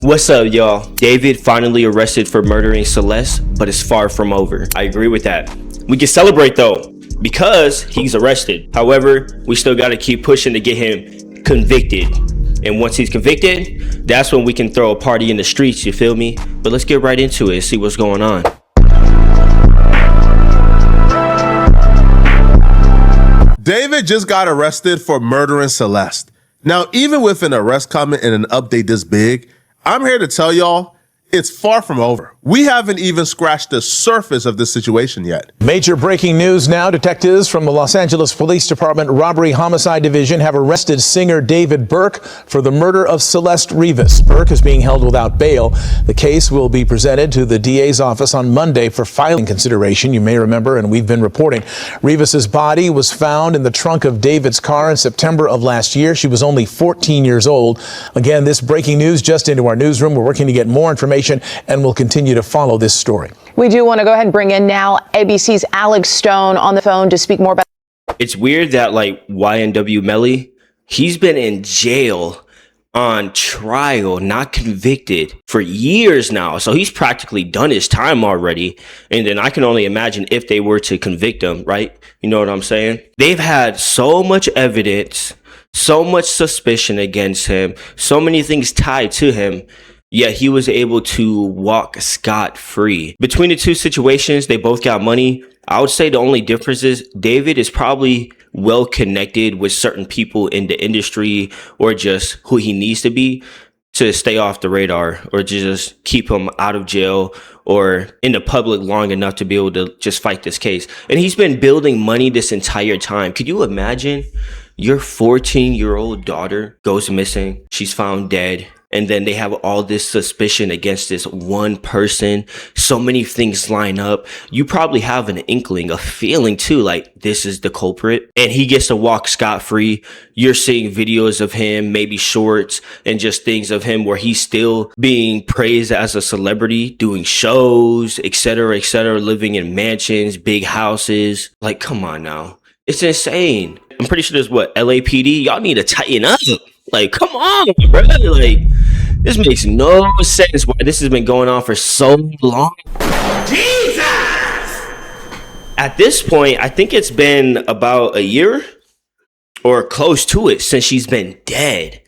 What's up, y'all? David finally arrested for murdering Celeste, but it's far from over. I agree with that. We can celebrate though, because he's arrested. However, we still got to keep pushing to get him convicted. And once he's convicted, that's when we can throw a party in the streets, you feel me? But let's get right into it and see what's going on. David just got arrested for murdering Celeste. Now, even with an arrest coming and an update this big, I'm here to tell y'all it's far from over. We haven't even scratched the surface of this situation yet. Major breaking news now. Detectives from the Los Angeles Police Department Robbery Homicide Division have arrested singer David Burke for the murder of Celeste Rivas. Burke is being held without bail. The case will be presented to the DA's office on Monday for filing consideration. You may remember, and we've been reporting, Rivas's body was found in the trunk of David's car in September of last year. She was only 14 years old. Again, this breaking news just into our newsroom. We're working to get more information and we'll continue to follow this story. We do want to go ahead and bring in now ABC's Alex Stone on the phone to speak more about. It's weird that like YNW Melly, he's been in jail on trial, not convicted for years now. So he's practically done his time already. And then I can only imagine if they were to convict him, right? You know what I'm saying? They've had so much evidence, so much suspicion against him, so many things tied to him. Yet he was able to walk scot-free. Between the two situations, they both got money. I would say the only difference is David is probably well connected with certain people in the industry or just who he needs to be to stay off the radar or just keep him out of jail or in the public long enough to be able to just fight this case. And he's been building money this entire time. Could you imagine your 14-year-old daughter goes missing? She's found dead. And then they have all this suspicion against this one person. So many things line up. You probably have an inkling, a feeling too, like this is the culprit. And he gets to walk scot-free. You're seeing videos of him, maybe shorts, and just things of him where he's still being praised as a celebrity, doing shows, etc., living in mansions, big houses. Like, come on now. It's insane. I'm pretty sure there's LAPD. Y'all need to tighten up. Like, come on, bro. Like, this makes no sense why this has been going on for so long. Jesus! At this point, I think it's been about a year or close to it since she's been dead.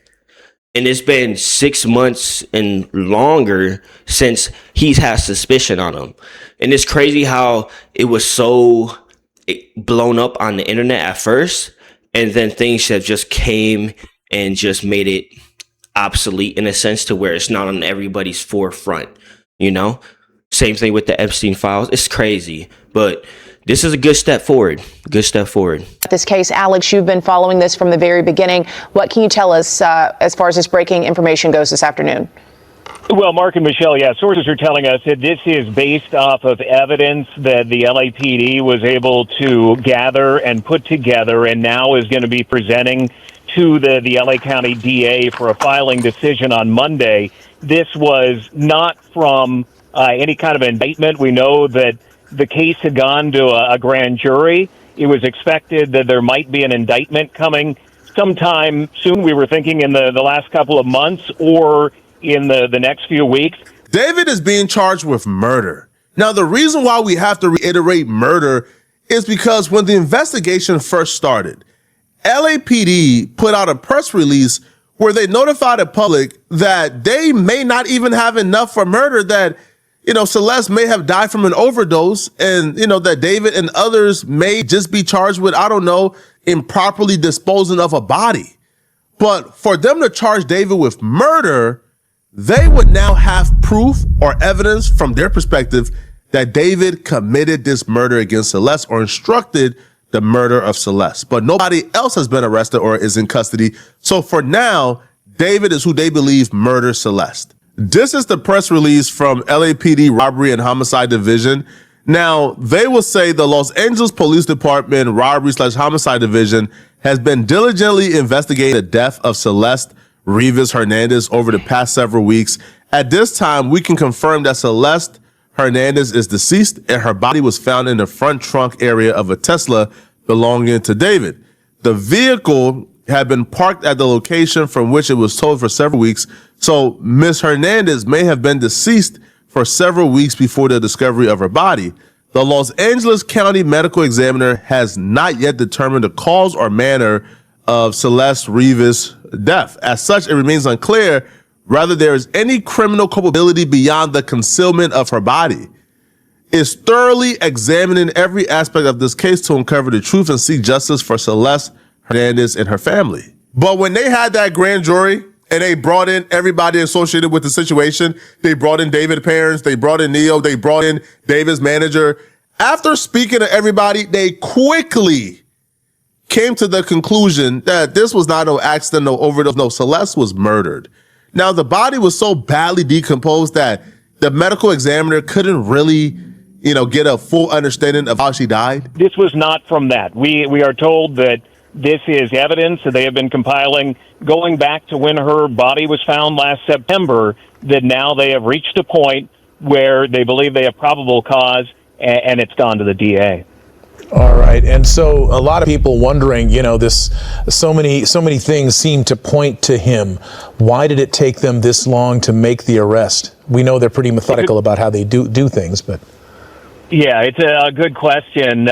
And it's been 6 months and longer since he's had suspicion on him. And it's crazy how it was so blown up on the internet at first. And then things have just came and just made it obsolete in a sense to where it's not on everybody's forefront, you know? Same thing with the Epstein files. It's crazy, but this is a good step forward. Good step forward. This case, Alex, you've been following this from the very beginning. What can you tell us as far as this breaking information goes this afternoon? Well, Mark and Michelle, sources are telling us that this is based off of evidence that the LAPD was able to gather and put together and now is going to be presenting to the LA County DA for a filing decision on Monday. This was not from any kind of indictment. We know that the case had gone to a grand jury. It was expected that there might be an indictment coming sometime soon. We were thinking in the last couple of months or in the next few weeks. David is being charged with murder. Now, the reason why we have to reiterate murder is because when the investigation first started, LAPD put out a press release where they notified the public that they may not even have enough for murder, that, Celeste may have died from an overdose and, that David and others may just be charged with, improperly disposing of a body. But for them to charge David with murder, they would now have proof or evidence from their perspective that David committed this murder against Celeste or instructed the murder of Celeste. But nobody else has been arrested or is in custody. So for now, David is who they believe murdered Celeste. This is the press release from LAPD Robbery and Homicide Division. Now, they will say the Los Angeles Police Department Robbery/Homicide Division has been diligently investigating the death of Celeste Rivas Hernandez over the past several weeks. At this time, we can confirm that Celeste Hernandez is deceased and her body was found in the front trunk area of a Tesla belonging to David. The vehicle had been parked at the location from which it was towed for several weeks. So Ms. Hernandez may have been deceased for several weeks before the discovery of her body. The Los Angeles County Medical Examiner has not yet determined the cause or manner of Celeste Rivas' death. As such, it remains unclear whether there is any criminal culpability beyond the concealment of her body. Is thoroughly examining every aspect of this case to uncover the truth and seek justice for Celeste Hernandez and her family. But when they had that grand jury and they brought in everybody associated with the situation, they brought in David's parents, they brought in Neo, they brought in David's manager. After speaking to everybody, they quickly came to the conclusion that this was not no accident, no overdose, no, Celeste was murdered. Now, the body was so badly decomposed that the medical examiner couldn't really, get a full understanding of how she died. This was not from that. We are told that this is evidence that they have been compiling going back to when her body was found last September, that now they have reached a point where they believe they have probable cause, and it's gone to the DA. All right. And so a lot of people wondering, so many things seem to point to him. Why did it take them this long to make the arrest? We know they're pretty methodical about how they do things, but. Yeah, it's a good question.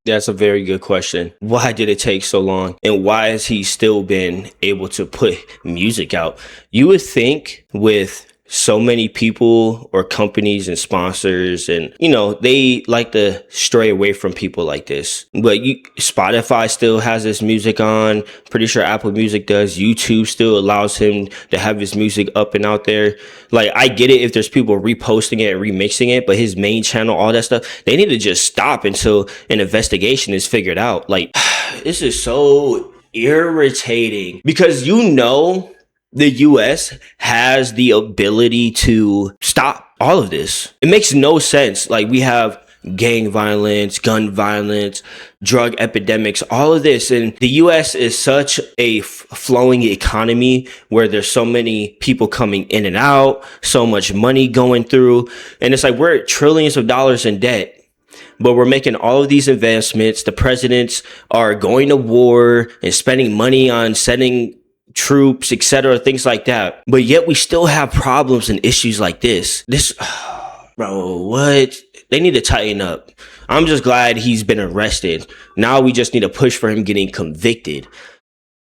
That's a very good question. Why did it take so long? And why has he still been able to put music out? You would think with so many people or companies and sponsors and, they like to stray away from people like this. But Spotify still has his music on. Pretty sure Apple Music does. YouTube still allows him to have his music up and out there. Like, I get it if there's people reposting it and remixing it, but his main channel, all that stuff, they need to just stop until an investigation is figured out. Like, this is so irritating because the U.S. has the ability to stop all of this. It makes no sense. Like, we have gang violence, gun violence, drug epidemics, all of this. And the U.S. is such a flowing economy where there's so many people coming in and out, so much money going through. And it's like we're at trillions of dollars in debt. But we're making all of these investments. The presidents are going to war and spending money on sending troops, etc., things like that. But yet we still have problems and issues like this. Bro, what? They need to tighten up. I'm just glad he's been arrested. Now we just need to push for him getting convicted.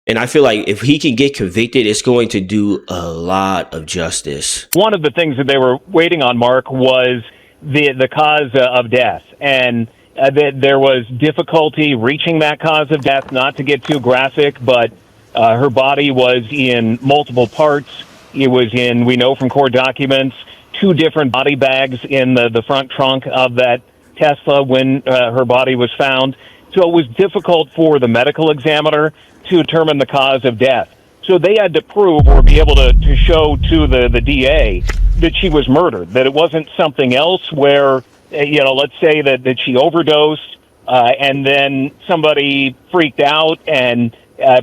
And I feel like if he can get convicted, it's going to do a lot of justice. One of the things that they were waiting on, Mark, was the cause of death. And there was difficulty reaching that cause of death, not to get too graphic, but her body was in multiple parts. It was in, we know from court documents, 2 different body bags in the front trunk of that Tesla when her body was found. So it was difficult for the medical examiner to determine the cause of death. So they had to prove or be able to show to the DA that she was murdered, that it wasn't something else where, let's say that she overdosed and then somebody freaked out and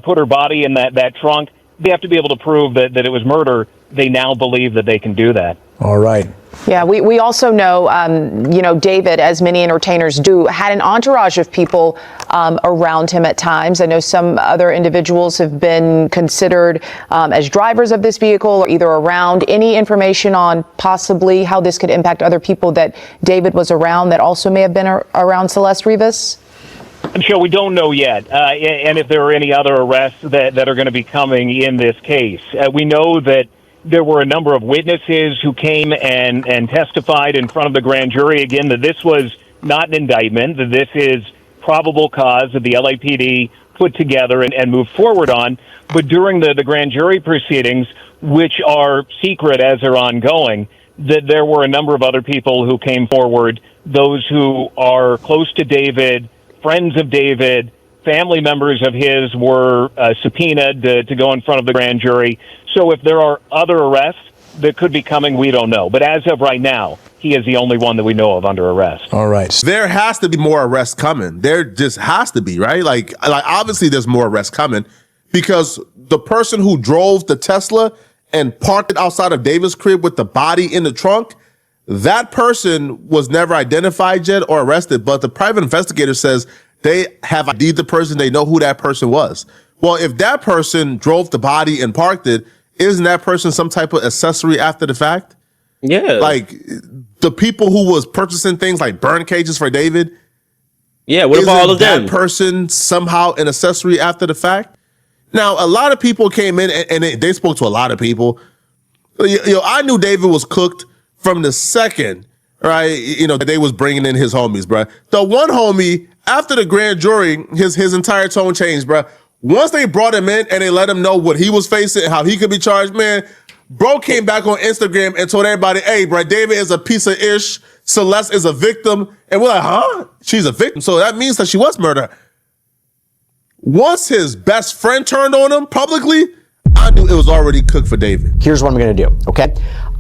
put her body in that trunk. They have to be able to prove that it was murder. They now believe that they can do that. All right. Yeah, we also know, David, as many entertainers do, had an entourage of people around him at times. I know some other individuals have been considered as drivers of this vehicle or either around. Any information on possibly how this could impact other people that David was around that also may have been around Celeste Rivas? Michelle, we don't know yet, and if there are any other arrests that are going to be coming in this case. We know that there were a number of witnesses who came and testified in front of the grand jury, again, that this was not an indictment, that this is probable cause that the LAPD put together and moved forward on. But during the grand jury proceedings, which are secret as they're ongoing, that there were a number of other people who came forward, those who are close to David, friends of David, family members of his were subpoenaed to go in front of the grand jury. So if there are other arrests that could be coming, we don't know. But as of right now, he is the only one that we know of under arrest. All right. There has to be more arrests coming. There just has to be, right? Like obviously there's more arrests coming because the person who drove the Tesla and parked it outside of David's crib with the body in the trunk, that person was never identified yet or arrested, but the private investigator says they have ID'd the person. They know who that person was, Well, if that person drove the body and parked it, isn't that person some type of accessory after the fact? Yeah. Like the people who was purchasing things like burn cages for David. Yeah, what about all of them? That person somehow an accessory after the fact? Now, a lot of people came in and they spoke to a lot of people. I knew David was cooked from the second, right? That they was bringing in his homies, bro. The one homie, after the grand jury, his entire tone changed, bro. Once they brought him in and they let him know what he was facing and how he could be charged, man, bro came back on Instagram and told everybody, hey, bro, David is a piece of ish. Celeste is a victim. And we're like, huh? She's a victim. So that means that she was murdered. Once his best friend turned on him publicly, I knew it was already cooked for David. Here's what I'm going to do, okay?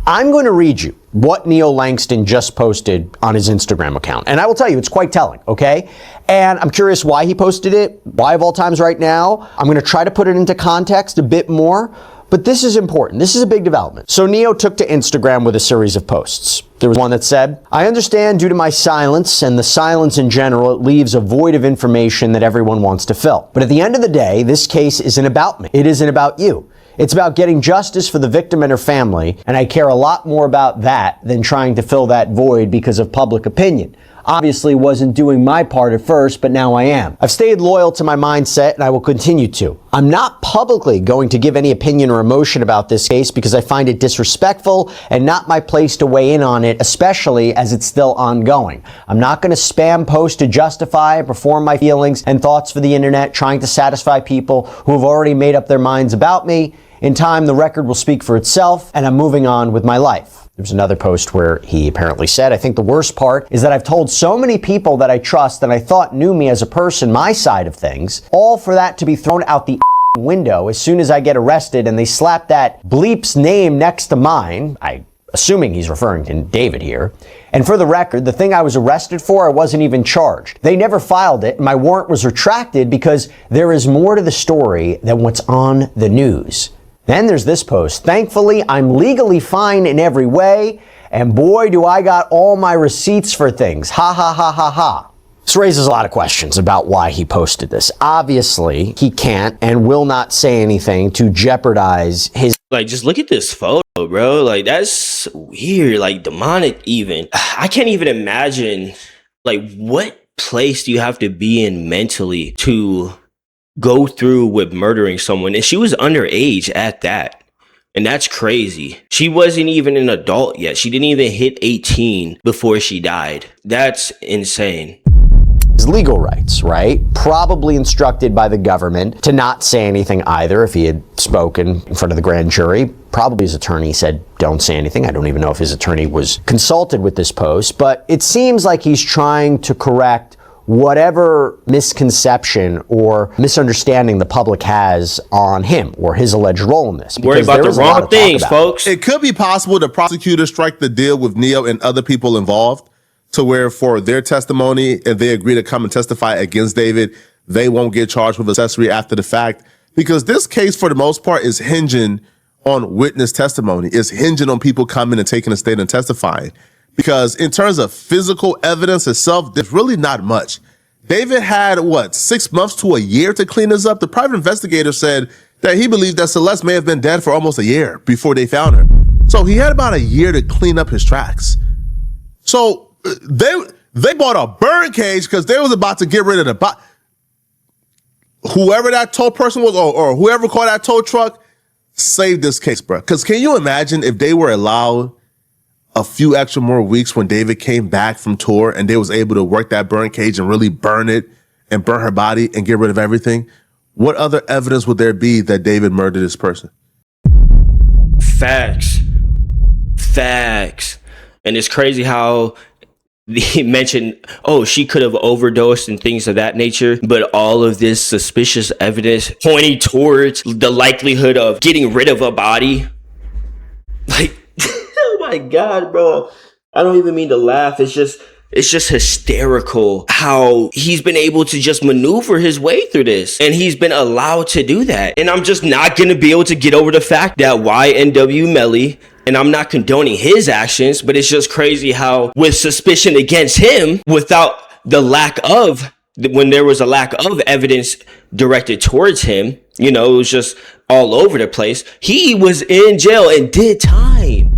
I'm going to read you what Neil Langston just posted on his Instagram account. And I will tell you, it's quite telling, okay? And I'm curious why he posted it, why of all times right now. I'm going to try to put it into context a bit more. But this is important. This is a big development. So Neo took to Instagram with a series of posts. There was one that said, I understand due to my silence and the silence in general, it leaves a void of information that everyone wants to fill. But at the end of the day, this case isn't about me. It isn't about you. It's about getting justice for the victim and her family. And I care a lot more about that than trying to fill that void because of public opinion. Obviously wasn't doing my part at first, but now I am. I've stayed loyal to my mindset and I will continue to. I'm not publicly going to give any opinion or emotion about this case because I find it disrespectful and not my place to weigh in on it, especially as it's still ongoing. I'm not going to spam post to justify and perform my feelings and thoughts for the internet, trying to satisfy people who have already made up their minds about me. In time, the record will speak for itself and I'm moving on with my life. There's another post where he apparently said, I think the worst part is that I've told so many people that I trust that I thought knew me as a person, my side of things, all for that to be thrown out the window as soon as I get arrested and they slap that bleep's name next to mine. Assuming he's referring to David here. And for the record, the thing I was arrested for, I wasn't even charged. They never filed it. My warrant was retracted because there is more to the story than what's on the news. Then there's this post. Thankfully, I'm legally fine in every way. And boy, do I got all my receipts for things. Ha ha ha ha ha. This raises a lot of questions about why he posted this. Obviously, he can't and will not say anything to jeopardize his... Like, just look at this photo, bro. Like, that's weird. Like, demonic even. I can't even imagine, like, what place do you have to be in mentally to go through with murdering someone? And she was underage at that. And that's crazy. She wasn't even an adult yet. She didn't even hit 18 before she died. That's insane. His legal rights, right? Probably instructed by the government to not say anything either if he had spoken in front of the grand jury. Probably his attorney said, don't say anything. I don't even know if his attorney was consulted with this post, but it seems like he's trying to correct whatever misconception or misunderstanding the public has on him or his alleged role in this. Worry about the wrong things, folks. It could be possible the prosecutor strike the deal with Neo and other people involved to where for their testimony, if they agree to come and testify against David, they won't get charged with accessory after the fact. Because this case, for the most part, is hinging on witness testimony. It's hinging on people coming and taking a stand and testifying. Because in terms of physical evidence itself, there's really not much. David had, 6 months to a year to clean this up? The private investigator said that he believed that Celeste may have been dead for almost a year before they found her. So he had about a year to clean up his tracks. So they bought a burn cage because they was about to get rid of the body. Whoever that tow person was or whoever called that tow truck saved this case, bro. Because can you imagine if they were allowed a few extra more weeks when David came back from tour and they was able to work that burn cage and really burn it and burn her body and get rid of everything? What other evidence would there be that David murdered this person? Facts. And it's crazy how he mentioned, she could have overdosed and things of that nature, but all of this suspicious evidence pointing towards the likelihood of getting rid of a body. Like, oh my God, bro. I don't even mean to laugh. It's just hysterical how he's been able to just maneuver his way through this. And he's been allowed to do that. And I'm just not going to be able to get over the fact that YNW Melly, and I'm not condoning his actions, but it's just crazy how with suspicion against him, without the lack of when there was a lack of evidence directed towards him, you know, it was just all over the place. He was in jail and did time.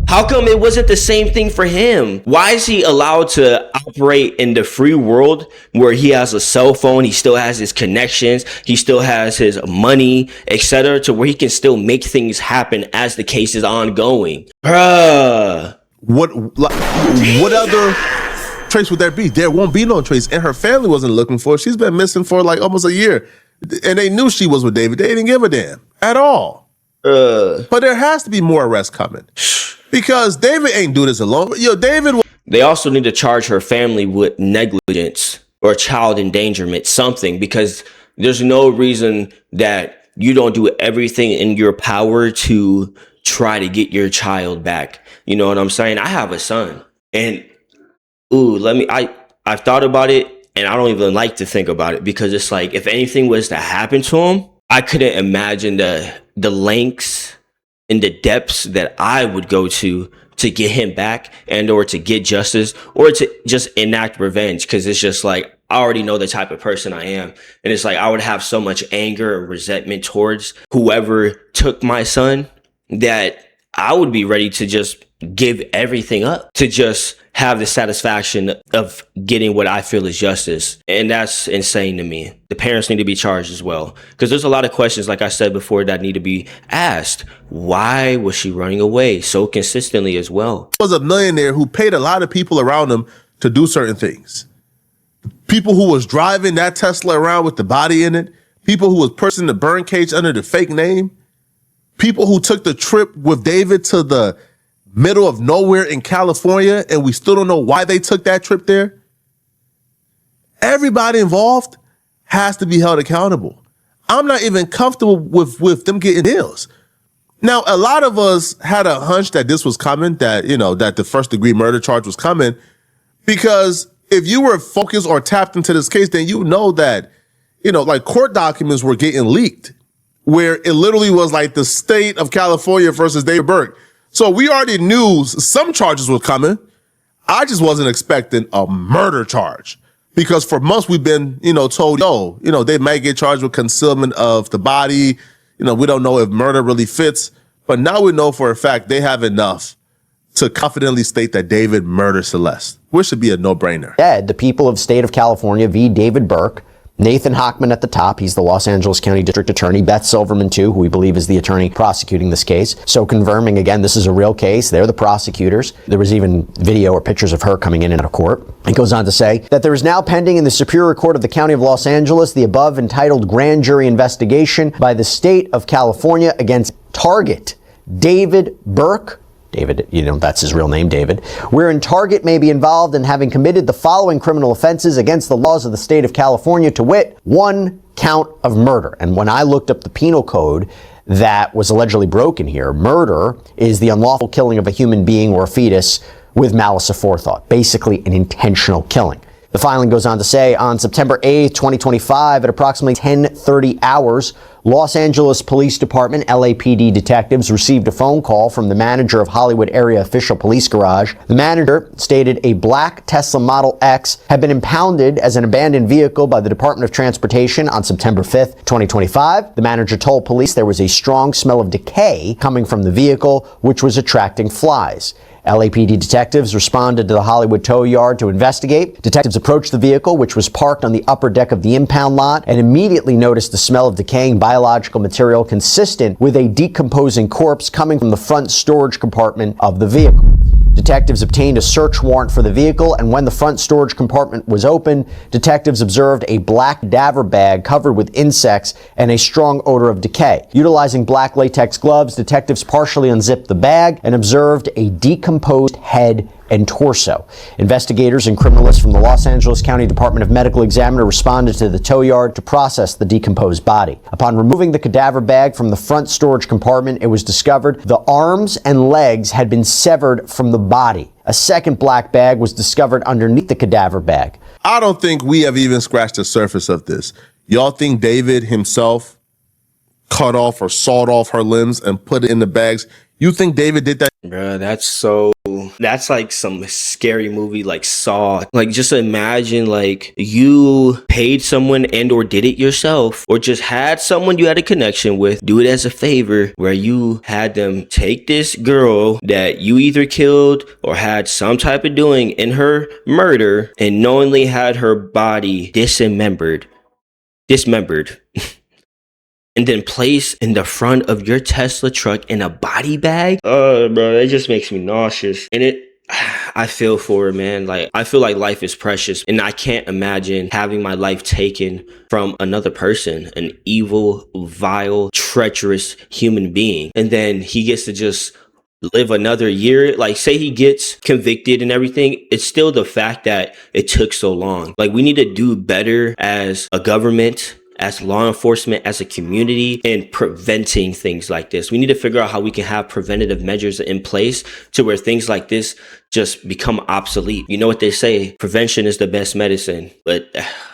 How come it wasn't the same thing for him? Why is he allowed to operate in the free world where he has a cell phone, he still has his connections, he still has his money, etc., to where he can still make things happen as the case is ongoing? Bruh. What other trace would there be? There won't be no trace. And her family wasn't looking for her. She's been missing for like almost a year. And they knew she was with David. They didn't give a damn at all. But there has to be more arrests coming. Because David ain't do this alone. Yo, David. They also need to charge her family with negligence or child endangerment, something, because there's no reason that you don't do everything in your power to try to get your child back. You know what I'm saying? I have a son, and I've thought about it, and I don't even like to think about it, because it's like, if anything was to happen to him, I couldn't imagine the lengths and the depths that I would go to get him back, and or to get justice, or to just enact revenge. Because it's just like, I already know the type of person I am, and it's like I would have so much anger and resentment towards whoever took my son that I would be ready to just give everything up to just have the satisfaction of getting what I feel is justice. And that's insane to me. The parents need to be charged as well, because there's a lot of questions, like I said before, that need to be asked. Why was she running away so consistently as well? He was a millionaire who paid a lot of people around him to do certain things. People who was driving that Tesla around with the body in it. People who was purchasing the burn cage under the fake name. People who took the trip with David to the middle of nowhere in California, and we still don't know why they took that trip there. Everybody involved has to be held accountable. I'm not even comfortable with them getting deals. Now, a lot of us had a hunch that this was coming, that, you know, that the first degree murder charge was coming, because if you were focused or tapped into this case, then you know that, you know, like, court documents were getting leaked, where it literally was like the state of California versus David Burke. So we already knew some charges were coming. I just wasn't expecting a murder charge, because for months we've been, you know, told, they might get charged with concealment of the body. You know, we don't know if murder really fits, but now we know for a fact they have enough to confidently state that David murdered Celeste, which should be a no-brainer. The people of state of California v. David Burke. Nathan Hochman at the top. He's the Los Angeles County District Attorney. Beth Silverman, too, who we believe is the attorney prosecuting this case. So confirming, again, this is a real case. They're the prosecutors. There was even video or pictures of her coming in and out of court. It goes on to say that there is now pending in the Superior Court of the County of Los Angeles the above entitled grand jury investigation by the state of California against target David Burke. David, that's his real name, David, wherein target may be involved in having committed the following criminal offenses against the laws of the state of California, to wit, 1 count of murder. And when I looked up the penal code that was allegedly broken here, murder is the unlawful killing of a human being or a fetus with malice aforethought, basically an intentional killing. The filing goes on to say, on September 8th, 2025, at approximately 10:30 hours, Los Angeles Police Department, LAPD detectives received a phone call from the manager of Hollywood Area Official Police Garage. The manager stated a black Tesla Model X had been impounded as an abandoned vehicle by the Department of Transportation on September 5th, 2025. The manager told police there was a strong smell of decay coming from the vehicle, which was attracting flies. LAPD detectives responded to the Hollywood tow yard to investigate. Detectives approached the vehicle, which was parked on the upper deck of the impound lot, and immediately noticed the smell of decaying biological material consistent with a decomposing corpse coming from the front storage compartment of the vehicle. Detectives obtained a search warrant for the vehicle, and when the front storage compartment was opened, detectives observed a black cadaver bag covered with insects and a strong odor of decay. Utilizing black latex gloves, detectives partially unzipped the bag and observed a decomposed head and torso. Investigators and criminalists from the Los Angeles County Department of Medical Examiner responded to the tow yard to process the decomposed body. Upon removing the cadaver bag from the front storage compartment, it was discovered the arms and legs had been severed from the body. A second black bag was discovered underneath the cadaver bag. I don't think we have even scratched the surface of this. Y'all think David himself cut off or sawed off her limbs and put it in the bags? You think David did that? Bruh, that's like some scary movie like Saw. Like just imagine like you paid someone and or did it yourself or just had someone you had a connection with do it as a favor where you had them take this girl that you either killed or had some type of doing in her murder and knowingly had her body dismembered and then place in the front of your Tesla truck in a body bag. Bro, it just makes me nauseous. And I feel for it, man. Like, I feel like life is precious and I can't imagine having my life taken from another person, an evil, vile, treacherous human being. And then he gets to just live another year. Like, say he gets convicted and everything, it's still the fact that it took so long. Like, we need to do better as a government, as law enforcement, as a community, in preventing things like this. We need to figure out how we can have preventative measures in place to where things like this just become obsolete. You know what they say, prevention is the best medicine. But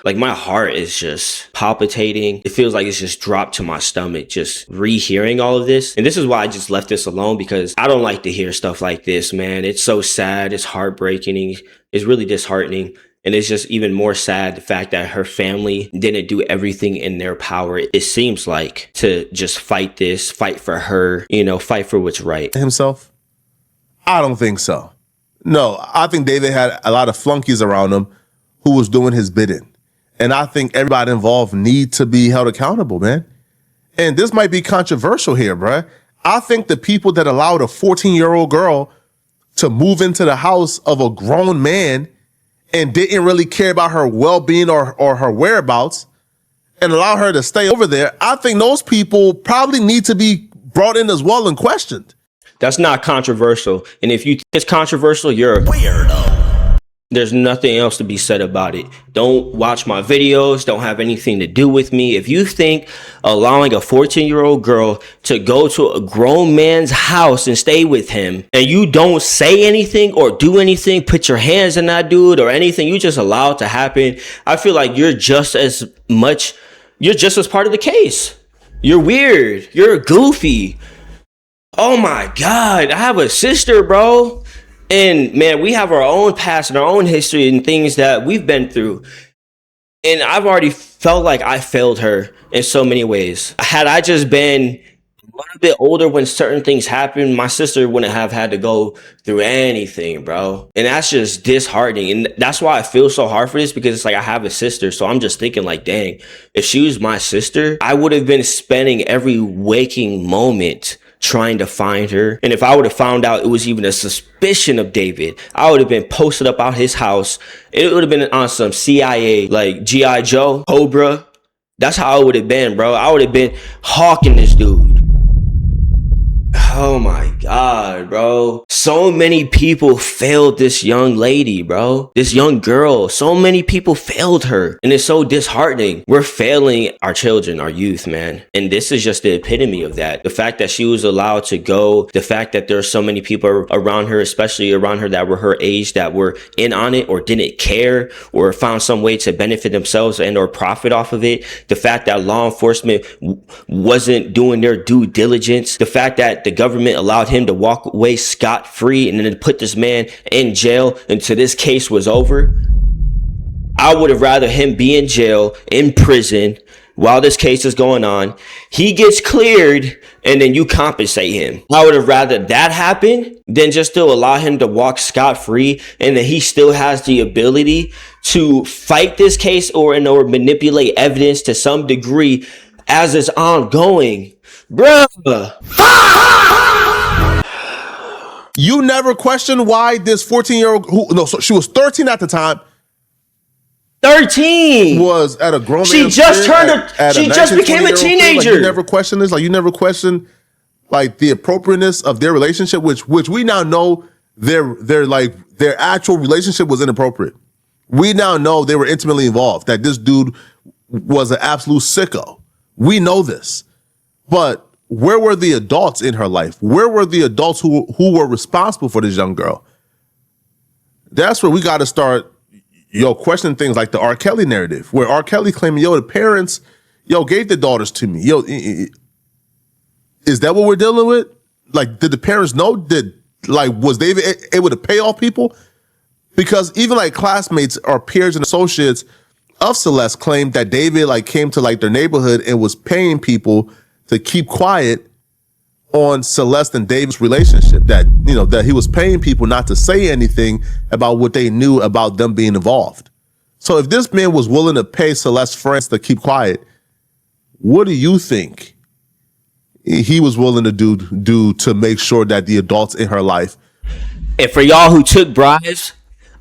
like, my heart is just palpitating. It feels like it's just dropped to my stomach, just rehearing all of this. And this is why I just left this alone, because I don't like to hear stuff like this, man. It's so sad. It's heartbreaking. It's really disheartening. And it's just even more sad the fact that her family didn't do everything in their power, it seems like, to just fight this, fight for her, you know, fight for what's right. Himself? I don't think so. No, I think David had a lot of flunkies around him who was doing his bidding. And I think everybody involved need to be held accountable, man. And this might be controversial here, bruh. I think the people that allowed a 14-year-old girl to move into the house of a grown man and didn't really care about her well-being or her whereabouts and allow her to stay over there, I think those people probably need to be brought in as well and questioned. That's not controversial. And if you think it's controversial, you're a weirdo. There's nothing else to be said about it. Don't watch my videos. Don't have anything to do with me. If you think allowing a 14-year-old girl to go to a grown man's house and stay with him and you don't say anything or do anything, put your hands in that dude or anything, you just allow it to happen, I feel like you're just as part of the case. You're weird. You're goofy. Oh my God. I have a sister, bro. And man, we have our own past and our own history and things that we've been through. And I've already felt like I failed her in so many ways. Had I just been a little bit older when certain things happened, my sister wouldn't have had to go through anything, bro. And that's just disheartening. And that's why I feel so hard for this, because it's like I have a sister. So I'm just thinking like, dang, if she was my sister, I would have been spending every waking moment trying to find her. And if I would have found out it was even a suspicion of David, I would have been posted up out his house. It would have been on some CIA, like G.I. Joe, Cobra. That's how it would have been, bro. I would have been hawking this dude. Oh my God, bro. So many people failed this young lady, bro. This young girl. So many people failed her. And it's so disheartening. We're failing our children, our youth, man. And this is just the epitome of that. The fact that she was allowed to go, the fact that there are so many people around her, especially around her that were her age, that were in on it or didn't care or found some way to benefit themselves and or profit off of it. The fact that law enforcement wasn't doing their due diligence. The fact that the government allowed him to walk away scot-free and then put this man in jail until this case was over. I would have rather him be in jail, in prison, while this case is going on. He gets cleared and then you compensate him. I would have rather that happen than just still allow him to walk scot-free and that he still has the ability to fight this case or manipulate evidence to some degree as it's ongoing. Bruh. You never questioned why this 14-year-old, so she was 13 at the time. 13 was at a grown. She just she just became a teenager. Like, you never questioned this. Like, you never questioned like the appropriateness of their relationship, which we now know their actual relationship was inappropriate. We now know they were intimately involved. That this dude was an absolute sicko. We know this. But where were the adults in her life? Where were the adults who were responsible for this young girl? That's where we got to start, questioning things like the R. Kelly narrative, where R. Kelly claiming, the parents, gave the daughters to me. Is that what we're dealing with? like, did the parents know? Was David able to pay off people? Because even like classmates or peers and associates of Celeste claimed that David like came to like their neighborhood and was paying people to keep quiet on Celeste and David's relationship, that, you know, that he was paying people not to say anything about what they knew about them being involved. So if this man was willing to pay Celeste's friends to keep quiet, what do you think he was willing to do to make sure that the adults in her life? And for y'all who took bribes,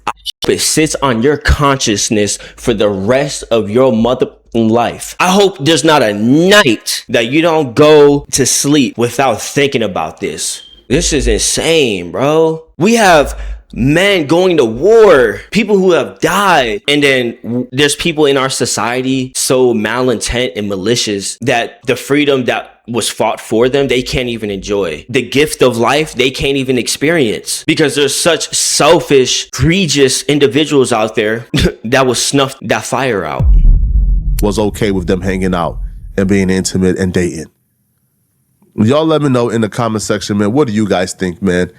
I hope it sits on your consciousness for the rest of your mother life. I hope there's not a night that you don't go to sleep without thinking about this. This is insane, bro. We have men going to war, people who have died, and then there's people in our society so malintent and malicious that the freedom that was fought for them, they can't even enjoy. The gift of life, they can't even experience, because there's such selfish, egregious individuals out there that will snuff that fire out. Was okay with them hanging out and being intimate and dating. Y'all let me know in the comment section, man. What do you guys think, man?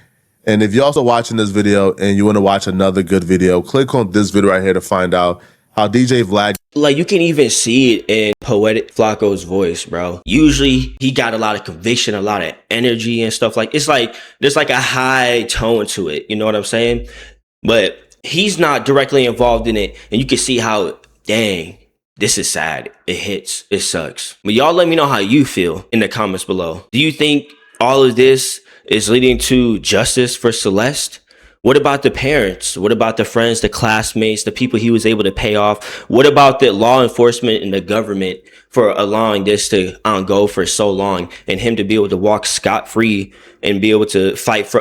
And if you're also watching this video and you want to watch another good video, click on this video right here to find out how DJ Vlad. Like, you can even see it in Poetic Flacco's voice, bro. Usually he got a lot of conviction, a lot of energy and stuff. Like, it's like there's like a high tone to it. You know what I'm saying? But he's not directly involved in it. And you can see how, dang, this is sad. It hits. It sucks. But y'all let me know how you feel in the comments below. Do you think all of this is leading to justice for Celeste? What about the parents? What about the friends, the classmates, the people he was able to pay off? What about the law enforcement and the government for allowing this to go for so long, and him to be able to walk scot-free and be able to fight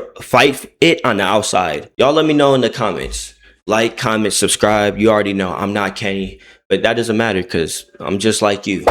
it on the outside? Y'all let me know in the comments. Like, comment, subscribe. You already know I'm not Kenny, but that doesn't matter because I'm just like you.